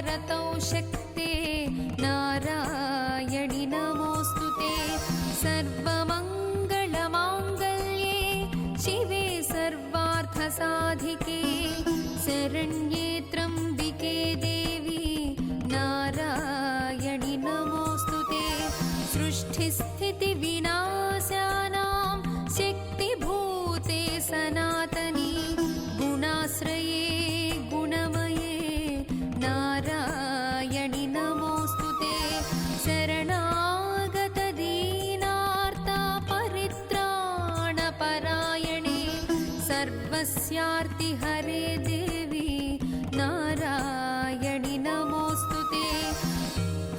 रतौ शक्ते नारायणि नमोऽस्तुते। सर्वमङ्गलमाङ्गल्ये शिवे सर्वार्थसाधिके शरण्ये त्र्यम्बिके देवी नारायणि नमोऽस्तुते। सृष्टिस्थितिविनाशानां शक्तिभूते सनातनी गुणाश्रये गुणमये नारायणि नमोऽस्तुते। शरणागतदीनार्ता परित्राणपरायणे सर्वस्यार्तिहरे देवी नारायणि नमोऽस्तुते।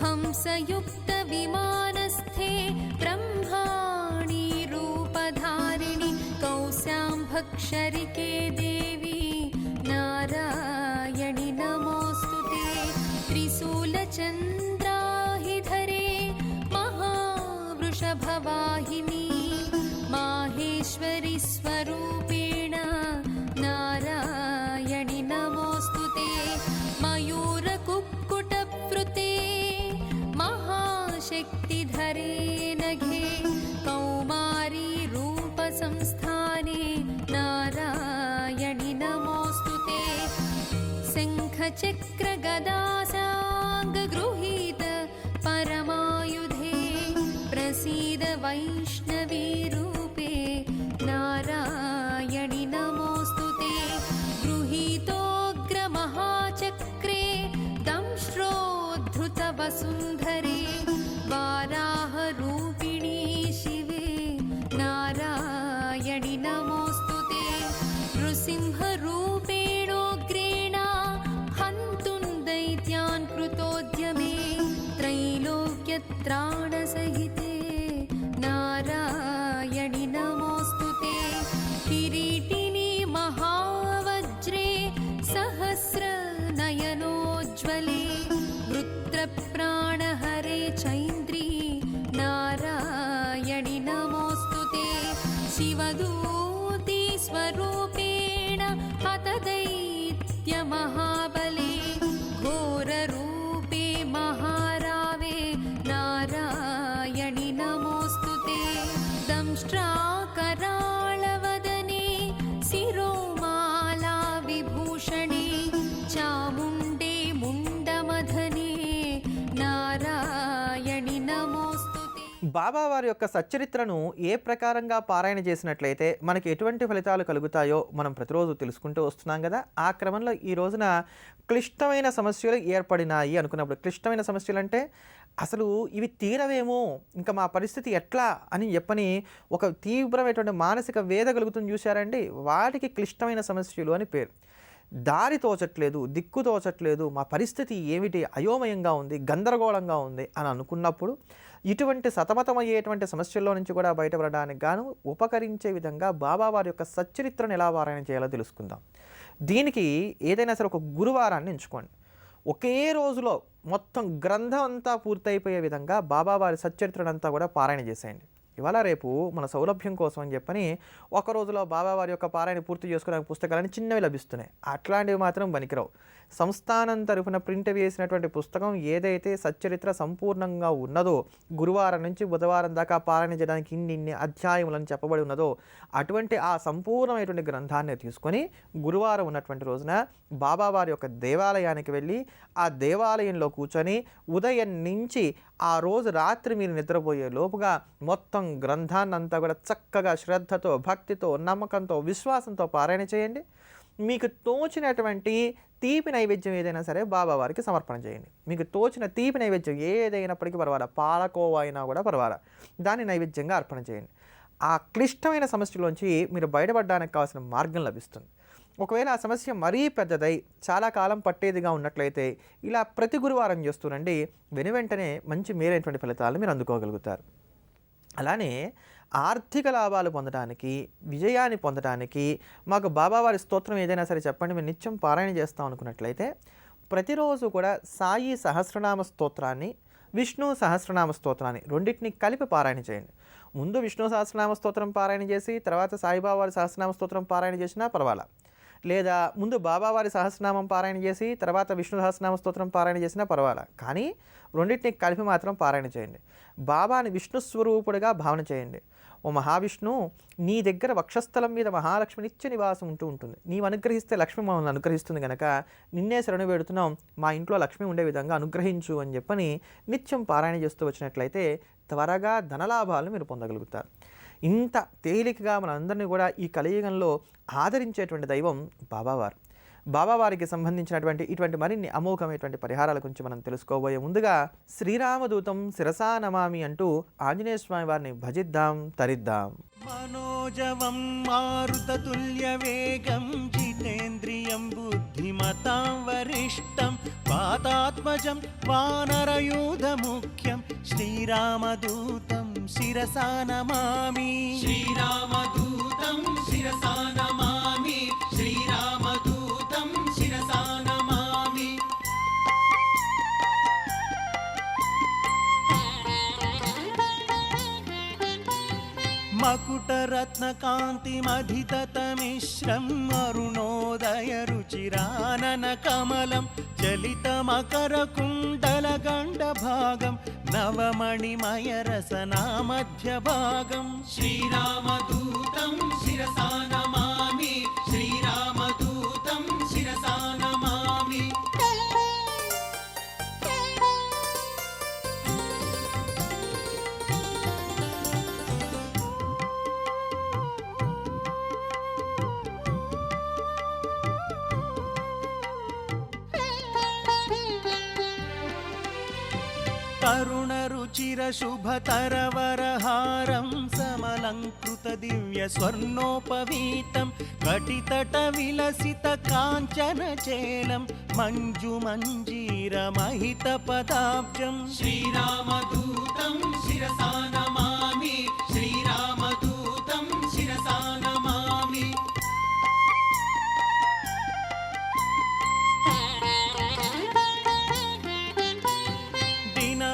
हंसयुक्तविमानस्थे ब्रह्माणि रूपधारिणि कौशाम्भक्षरिके देवी नारायणि नमोऽस्तुते। त्रिशूलचन्द्राहिधरे महावृषभवाहिनी माहेश्वरि स्वरूपेण नारायणि नमोऽस्तुते। मयूरकुक्कुटप्लुते महाशक्तिधरे नघे कौमारी रूपसंस्थाने नारायणि नमोऽस्तुते। शङ्खचक्रगदासाङ्गगृहीत परमायुधे प्रसीद वैष्णवी रूपे नारायणि नमोऽस्तुते। गृहीतोग्रमहाचक्रे दंष्ट्रोद्धृतवसुन्धरे वाराहरूपिणी शिवे नारायणि नमोऽस्तुते। नृसिंहरूपेणोग्रेण हन्तुं दैत्यान् कृतोद्यमे त्रैलोक्यत्राणसहिते नारायणि नमोऽस्तुते। किरीटिनी महावज्रे सहस्रनयनोज्ज्वले वृत्रप्राणहरे चैन्द्री नारायणि नमोऽस्तुते। शिवदूती स्वरूपेण हतदैत्यमहाबले घोररूपे महारावे नारायणि नमोऽस्तुते। दंष्ट्राकराळवदने शिरोमाला विभूषणे चामुण्डे मुण्डमधने नारायणि नमोऽस्तुते। బాబా వారి యొక్క సచ్చరిత్రను ఏ ప్రకారంగా పారాయణ చేసినట్లయితే మనకి ఎటువంటి ఫలితాలు కలుగుతాయో మనం ప్రతిరోజు తెలుసుకుంటూ వస్తున్నాం కదా. ఆ క్రమంలో ఈ రోజున క్లిష్టమైన సమస్యలు ఏర్పడినాయి అనుకున్నప్పుడు, క్లిష్టమైన సమస్యలు అంటే అసలు ఇవి తీరవేమో, ఇంకా మా పరిస్థితి ఎట్లా అని చెప్పని ఒక తీవ్రమైనటువంటి మానసిక వేద కలుగుతుంది చూశారండి, వాటికి క్లిష్టమైన సమస్యలు అని పేరు. దారి తోచట్లేదు, దిక్కు తోచట్లేదు, మా పరిస్థితి ఏమిటి, అయోమయంగా ఉంది, గందరగోళంగా ఉంది అని అనుకున్నప్పుడు ఇటువంటి సతమతమయ్యేటువంటి సమస్యల్లో నుంచి కూడా బయటపడడానికి గాను ఉపకరించే విధంగా బాబా వారి యొక్క సచ్చరిత్రను ఎలా పారాయణ చేయాలో తెలుసుకుందాం. దీనికి ఏదైనా సరే ఒక గురువారాన్ని ఎంచుకోండి. ఒకే రోజులో మొత్తం గ్రంథం అంతా పూర్తయిపోయే విధంగా బాబా వారి సచ్చరిత్రను అంతా కూడా పారాయణ చేసేయండి. ఇవాళ రేపు మన సౌలభ్యం కోసం అని చెప్పని ఒక రోజులో బాబా వారి యొక్క పారాయణ పూర్తి చేసుకునే పుస్తకాలని చిన్నవి లభిస్తున్నాయి. అట్లాంటివి మాత్రం పనికిరావు. సంస్థానం తరఫున ప్రింట్ వేసినటువంటి పుస్తకం ఏదైతే సచ్చరిత్ర సంపూర్ణంగా ఉన్నదో, గురువారం నుంచి బుధవారం దాకా పారాయణ చేయడానికి ఇన్ని అధ్యాయములని చెప్పబడి ఉన్నదో, అటువంటి ఆ సంపూర్ణమైనటువంటి గ్రంథాన్ని తీసుకొని గురువారం ఉన్నటువంటి రోజున బాబా వారి యొక్క దేవాలయానికి వెళ్ళి ఆ దేవాలయంలో కూర్చొని ఉదయం నుంచి ఆ రోజు రాత్రి మీరు నిద్రపోయే లోపుగా మొత్తం గ్రంథాన్ని అంతా కూడా చక్కగా శ్రద్ధతో, భక్తితో, నమ్మకంతో, విశ్వాసంతో పారాయణ చేయండి. మీకు తోచినటువంటి తీపి నైవేద్యం ఏదైనా సరే బాబా వారికి సమర్పణ చేయండి. మీకు తోచిన తీపి నైవేద్యం ఏదైనప్పటికీ పర్వాలా, పాలకోవా అయినా కూడా పర్వాలా, దాన్ని నైవేద్యంగా అర్పణ చేయండి. ఆ క్లిష్టమైన సమస్యలోంచి మీరు బయటపడడానికి కావాల్సిన మార్గం లభిస్తుంది. ఒకవేళ ఆ సమస్య మరీ పెద్దదై చాలా కాలం పట్టేదిగా ఉన్నట్లయితే ఇలా ప్రతి గురువారం చేస్తూనండి, వెనువెంటనే మంచి మేలైనటువంటి ఫలితాలను మీరు అందుకోగలుగుతారు. అలానే ఆర్థిక లాభాలు పొందడానికి, విజయాన్ని పొందడానికి మాకు బాబావారి స్తోత్రం ఏదైనా సరే చెప్పండి, మేము నిత్యం పారాయణ చేస్తాం అనుకున్నట్లయితే ప్రతిరోజు కూడా సాయి సహస్రనామ స్తోత్రాన్ని, విష్ణు సహస్రనామ స్తోత్రాన్ని రెండింటిని కలిపి పారాయణ చేయండి. ముందు విష్ణు సహస్రనామ స్తోత్రం పారాయణ చేసి తర్వాత సాయిబాబా వారి సహస్రనామ స్తోత్రం పారాయణ చేసినా పర్వాలా. లేదా ముందు బాబావారి సహస్రనామం పారాయణ చేసి తర్వాత విష్ణు సహస్రనామ స్తోత్రం పారాయణ చేసినా పర్వాలా, కానీ రెండింటిని కలిపి మాత్రం పారాయణ చేయండి. బాబాని విష్ణు స్వరూపుడిగా భావన చేయండి. ఓ మహావిష్ణు, నీ దగ్గర వక్షస్థలం మీద మహాలక్ష్మి నిత్య నివాసం ఉంటుంది. నీవు అనుగ్రహిస్తే లక్ష్మి మమ్మల్ని అనుగ్రహిస్తుంది కనుక నిన్నే శరణు వేడుతున్నాం, మా ఇంట్లో లక్ష్మి ఉండే విధంగా అనుగ్రహించు అని చెప్పని నిత్యం పారాయణ చేస్తూ వచ్చినట్లయితే త్వరగా ధనలాభాలను మీరు పొందగలుగుతారు. ఇంత తేలికగా మనందరినీ కూడా ఈ కలియుగంలో ఆదరించేటువంటి దైవం బాబావారు. బాబావారికి సంబంధించినటువంటి ఇటువంటి మరిన్ని అమోఘమైనటువంటి పరిహారాల గురించి మనం తెలుసుకోబోయే ముందుగా శ్రీరామదూతం శిరసా నమామి అంటూ ఆంజనేయ స్వామి వారిని భజిద్దాం, తరిద్దాం. మనోజవం మారుతతుల్య వేగం జితేంద్రియం బుద్ధిమతాం వరిష్టం వాతాత్మజం వానరయూధ ముఖ్యం శ్రీరామదూతం శిరసా నమామి. శ్రీరామదూతం శిరసా నమామి. శ్రీరామదూతం శిరసా నమామి. మకుటరత్నకాంతిమధితమిశ్రం అరుణోదయ రుచిరానన కమలం చలితమకరకుండలగండభాగం నవమణిమయ రసనామధ్యభాగం. శ్రీరామదూతం శిరసా నమామి. శ్రీరామదూతం శిరసా నమామి. तरुणरुचिरशुभतरवरहारं समलङ्कृतदिव्यस्वर्णोपवीतं कटितटविलसितकाञ्चनचेलं मञ्जुमञ्जीरमहितपदाब्जं. श्रीरामदूतं शिरसा नमामि. श्रीरामदूतं शिरसा नमामि.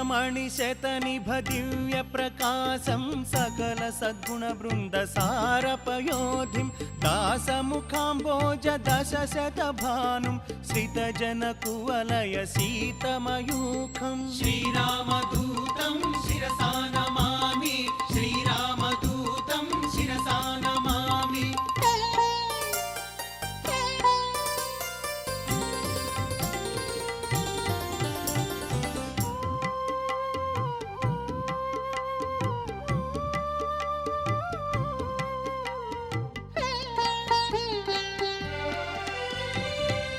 मणिशतनिभदिव्यप्रकाशं सकल सद्गुणवृन्दसारपयोधिं दासमुखाम्बोज दशशतभानुं श्रितजनकुवलय सीतमयूखं. श्रीरामदूतं शिरसा नमामि. श्रीरामदूतं शिरसा नमामि.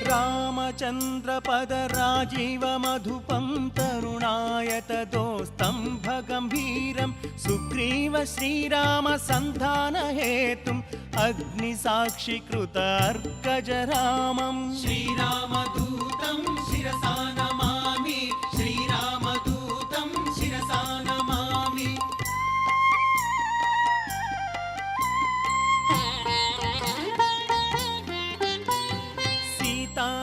रामचन्द्रपदराजीवमधुपं तरुणायतदोस्तम्भगम्भीरं सुग्रीव श्रीरामसन्धानहेतुम् अग्निसाक्षिकृत अर्कजरामं. श्रीरामदूतं शिरसा नमामि. श्रीरामदूतं शिरसा नमामि.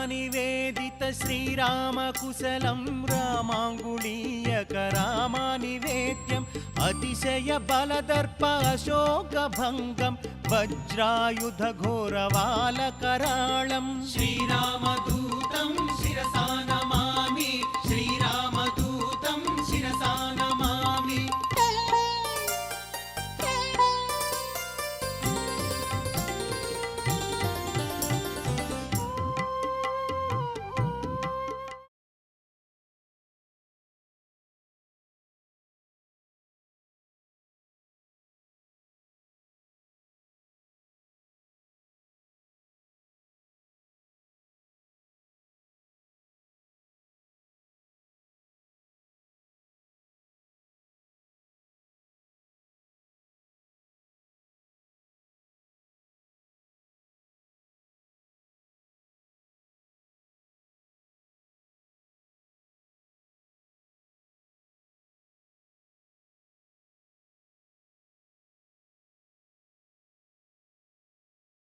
निवेदित श्रीरामकुशलं रामाङ्गुलीयकरामानिवेद्यम् अतिशय बलदर्प अशोकभङ्गं वज्रायुधघोरवालकराळं. श्रीरामदूतं शिरसा नमामि.